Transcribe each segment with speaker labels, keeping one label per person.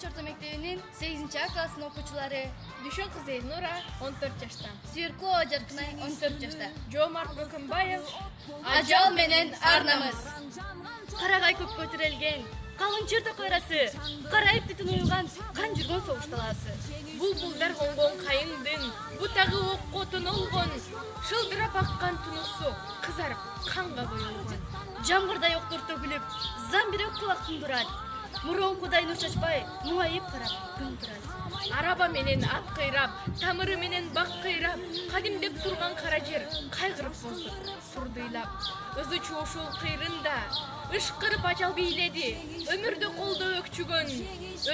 Speaker 1: Чоң орто мектебинин 8-А классынын окуучулары.
Speaker 2: Düşün kızı Elnura 14 yaşta.
Speaker 1: Сүйүркү Жаркынай 14 жашта.
Speaker 2: Жомарт Бөкөнбаев
Speaker 1: Ажал менен арнамыз. Карагай көккө тирелген, калың чыр токойрасы, карайып бүтүн уюлган кан жүргөн согуш талаасы.
Speaker 2: Bulbulдар қонған қайыңдың, бұтағы оққа тұнылғын, шылдырап аққан тұнысы, қызарып қанға боялған.
Speaker 1: Жамғырдай оқтор төгіліп, замбирек құлақтың тұрады. Мұрон құдай нұр шашпай, мұңайып қарап, күн тұрады.
Speaker 2: Араба менен ат қайрап, тамыры менен бақ қайрап, қадимдеп тұрған қара жер, қайғырып бозды, тұрдыйлап. Өзі чошол қайрында, ышқырып ажал бейледі, өмірді қолды өкчүгөн,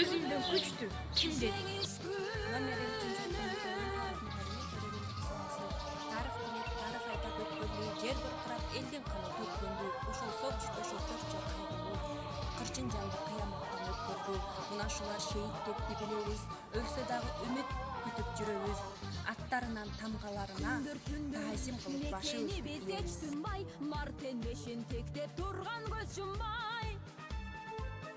Speaker 2: өзімдің күчті кім деді?
Speaker 3: Жер бұрқырап, елден қала көткенді, ошол соғышты ошол төртчө кайгылуу, кырчын жанды кыяматтан өткөрдү. Мына шулар шейит деп билебиз, өлсө дагы үмүт күтүп жүрөбүз. Аттарынан тамгаларына таасим кылып башыбыз ийебиз.
Speaker 4: Мартен бешин тектеп турган көз жумбай.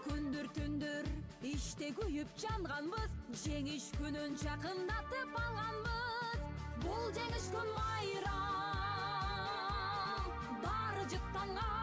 Speaker 4: Күндүр түндүр иште күйүп жанганбыз, жеңиш күнүн жакындатып алганбыз. Бул жеңиш күн майрам, бары жыттанга